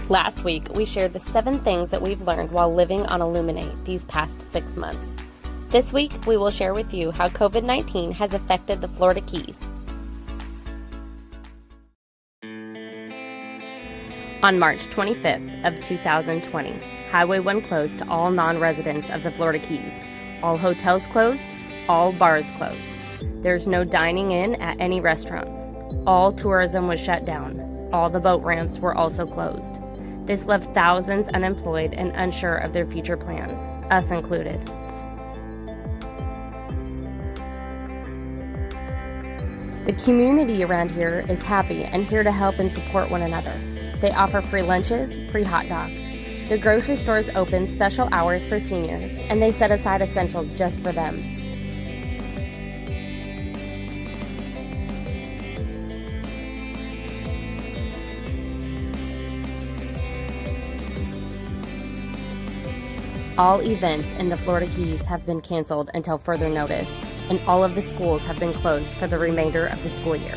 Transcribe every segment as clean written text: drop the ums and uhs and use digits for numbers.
Last week, we shared the 7 things that we've learned while living on Illuminate these past 6 months. This week, we will share with you how COVID-19 has affected the Florida Keys. On March 25th of 2020, Highway 1 closed to all non-residents of the Florida Keys. All hotels closed, all bars closed. There's no dining in at any restaurants. All tourism was shut down. All the boat ramps were also closed. This left thousands unemployed and unsure of their future plans, us included. The community around here is happy and here to help and support one another. They offer free lunches, free hot dogs. The grocery stores open special hours for seniors, and they set aside essentials just for them. All events in the Florida Keys have been canceled until further notice, and all of the schools have been closed for the remainder of the school year.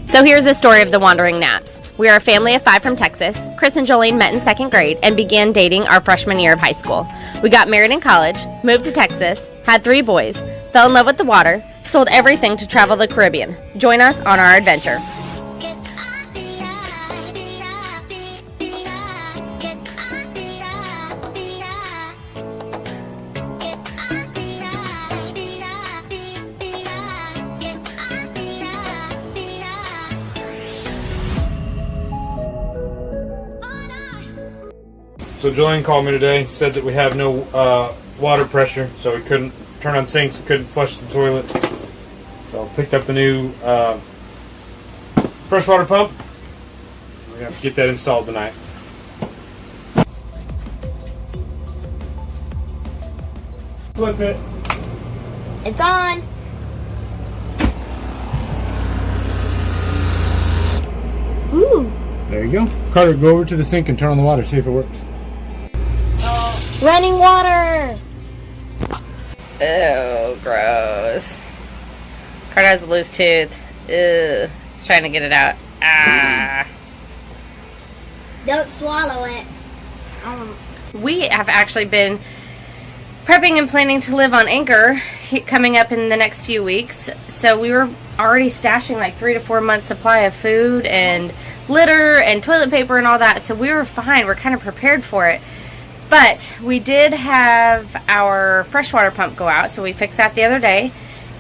So here's the story of the Wandering Naps. We are a family of 5 from Texas. Chris and Jolene met in 2nd grade and began dating our freshman year of high school. We got married in college, moved to Texas, had 3 boys, fell in love with the water, sold everything to travel the Caribbean. Join us on our adventure. So Jolene called me today, said that we have no water pressure, so we couldn't turn on sinks, couldn't flush the toilet. So I picked up a new freshwater pump. We're going to have to get that installed tonight. Flip it. It's on. Ooh. There you go. Carter, go over to the sink and turn on the water, see if it works. Running water. Ew, gross. Carter has a loose tooth. Ew. He's trying to get it out. Ah. Don't swallow it. We have actually been prepping and planning to live on Anchor coming up in the next few weeks. So we were already stashing like 3 to 4 months supply of food and litter and toilet paper and all that. So we were fine. We're kind of prepared for it. But we did have our freshwater pump go out, so we fixed that the other day.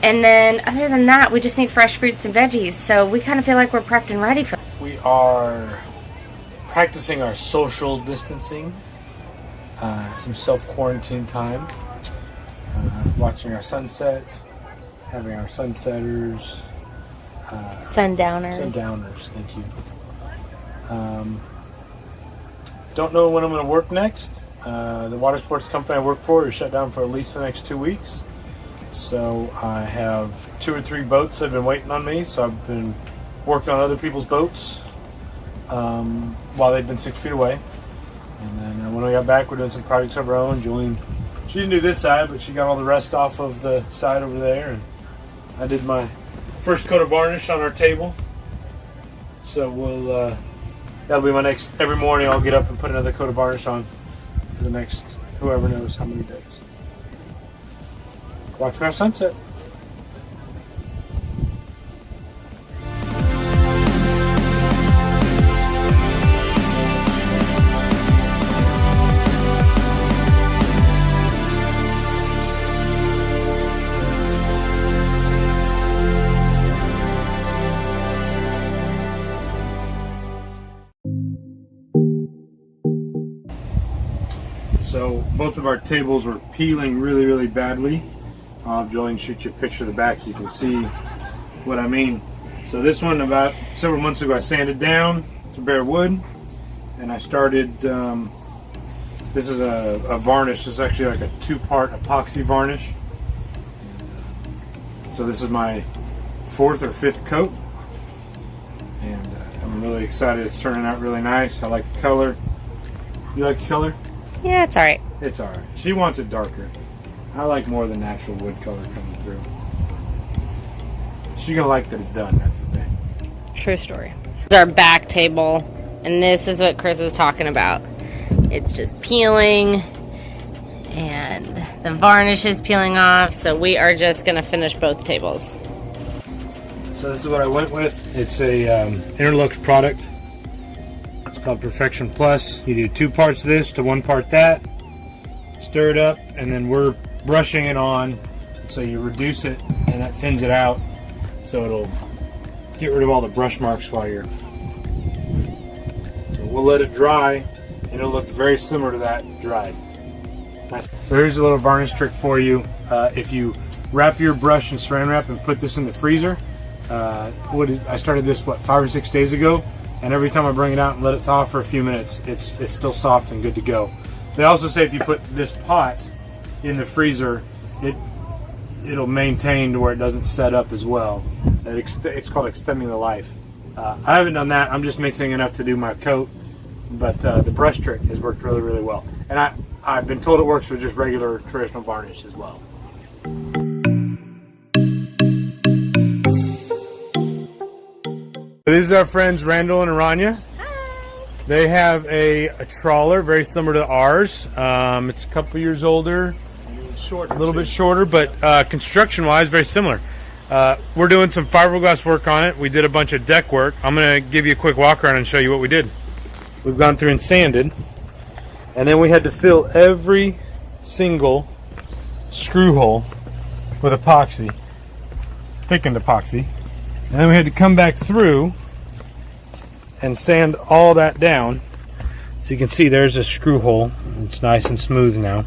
And then other than that, we just need fresh fruits and veggies. So we kind of feel like we're prepped and ready for it. We are practicing our social distancing, some self-quarantine time, watching our sunsets, having our sunsetters. Sundowners. Sundowners, thank you. Don't know when I'm going to work next. The water sports company I work for is shut down for at least the next 2 weeks. So I have 2 or 3 boats that have been waiting on me. So I've been working on other people's boats while they've been 6 feet away. And then when we got back, we're doing some projects of our own. Jolene, she didn't do this side, but she got all the rest off of the side over there. And I did my first coat of varnish on our table. So we'll that'll be my next. Every morning I'll get up and put another coat of varnish on for the next whoever knows how many days. Watch our sunset. So both of our tables were peeling really, really badly. I'll have Jolene shoot you a picture of the back. You can see what I mean. So this one, about several months ago, I sanded down to bare wood, and I started. This is a varnish. This is actually like a 2-part epoxy varnish. So this is my 4th or 5th coat, and I'm really excited. It's turning out really nice. I like the color. You like the color? Yeah, it's alright. It's alright. She wants it darker. I like more of the natural wood color coming through. She's gonna like that it's done. That's the thing. True story. This is our back table, and this is what Chris is talking about. It's just peeling, and the varnish is peeling off, so we are just gonna finish both tables. So this is what I went with. It's a Interlux product. It's called Perfection Plus. You do 2 parts of this to 1 part that. Stir it up, and then we're brushing it on. So you reduce it, and that thins it out. So it'll get rid of all the brush marks while you're... So we'll let it dry, and it'll look very similar to that dried. Nice. So here's a little varnish trick for you. If you wrap your brush in saran wrap and put this in the freezer, I started this 5 or 6 days ago, and every time I bring it out and let it thaw for a few minutes, it's still soft and good to go. They also say if you put this pot in the freezer, it'll maintain to where it doesn't set up as well. It's called extending the life. I haven't done that. I'm just mixing enough to do my coat, but the brush trick has worked really, really well. And I've been told it works with just regular traditional varnish as well. These are our friends Randall and Aranya. Hi. They have a trawler very similar to ours. It's a couple years older, a little bit shorter, but construction-wise, very similar. We're doing some fiberglass work on it. We did a bunch of deck work. I'm going to give you a quick walk around and show you what we did. We've gone through and sanded, and then we had to fill every single screw hole with epoxy, thickened epoxy. And then we had to come back through and sand all that down. So you can see there's a screw hole. It's nice and smooth now.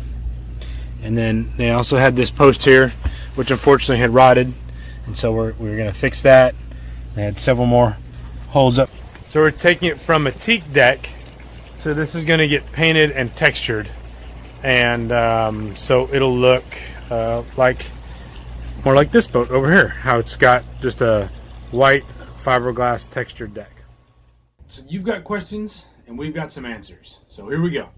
And then they also had this post here, which unfortunately had rotted. And so we're going to fix that. They had several more holes up. So we're taking it from a teak deck. So this is going to get painted and textured. And so it'll look more like this boat over here. How it's got just a white fiberglass textured deck. So you've got questions and we've got some answers. So here we go. All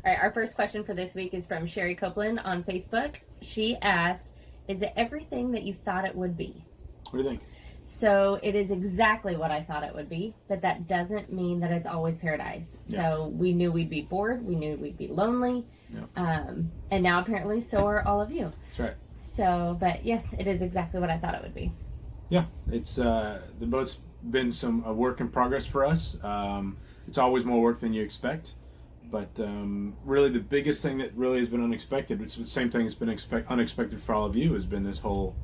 right, our first question for this week is from Sherry Copeland on Facebook. She asked, is it everything that you thought it would be? What do you think? So it is exactly what I thought it would be, but that doesn't mean that it's always paradise. Yeah. So we knew we'd be bored, we knew we'd be lonely, yeah. And now apparently so are all of you. That's right. So, but yes, it is exactly what I thought it would be. Yeah, it's the boat's been a work in progress for us. It's always more work than you expect, but really the biggest thing that really has been unexpected, which is the same thing that's been unexpected for all of you, has been this whole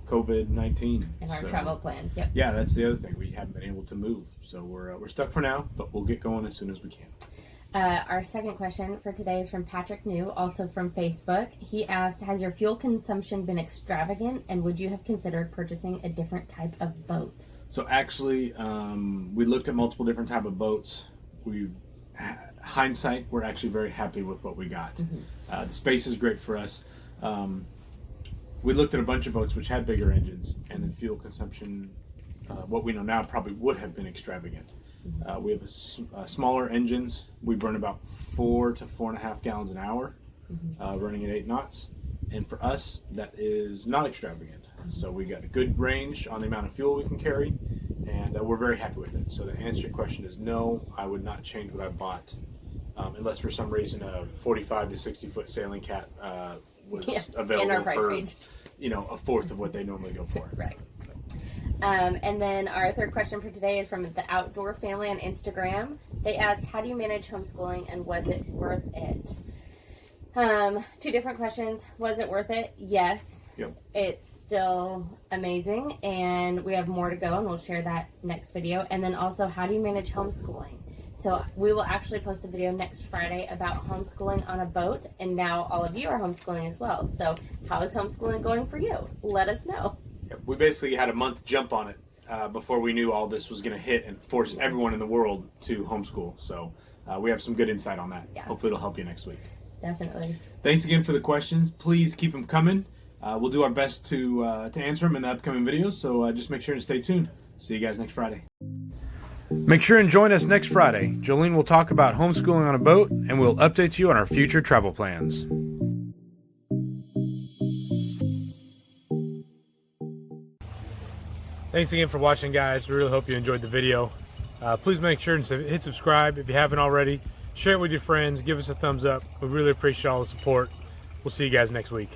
COVID-19 and our travel plans. Yep. Yeah, that's the other thing. We haven't been able to move, so we're stuck for now, but we'll get going as soon as we can. Our second question for today is from Patrick New, also from Facebook. He asked, has your fuel consumption been extravagant, and would you have considered purchasing a different type of boat? So actually, we looked at multiple different type of boats. Hindsight, we're actually very happy with what we got. Mm-hmm. The space is great for us. We looked at a bunch of boats which had bigger engines, and the fuel consumption, what we know now, probably would have been extravagant. We have smaller engines. We burn about 4 to 4.5 gallons an hour, running at 8 knots. And for us, that is not extravagant. So we got a good range on the amount of fuel we can carry, and we're very happy with it. So the answer to your question is no, I would not change what I bought, unless for some reason a 45 to 60 foot sailing cat was available in our price for range. A fourth of what they normally go for. Right. And then our third question for today is from the Outdoor Family on Instagram. They asked, how do you manage homeschooling, and was it worth it? 2 different questions. Was it worth it? Yes. Yep. It's still amazing, and we have more to go, and we'll share that next video. And then also, how do you manage homeschooling? So we will actually post a video next Friday about homeschooling on a boat, and now all of you are homeschooling as well. So how is homeschooling going for you? Let us know. We basically had a month jump on it before we knew all this was going to hit and force everyone in the world to homeschool. So we have some good insight on that. Yeah. Hopefully it'll help you next week. Definitely. Thanks again for the questions. Please keep them coming. We'll do our best to answer them in the upcoming videos. So just make sure to stay tuned. See you guys next Friday. Make sure and join us next Friday. Jolene will talk about homeschooling on a boat, and we'll update you on our future travel plans. Thanks again for watching, guys. We really hope you enjoyed the video. Please make sure and hit subscribe if you haven't already. Share it with your friends. Give us a thumbs up. We really appreciate all the support. We'll see you guys next week.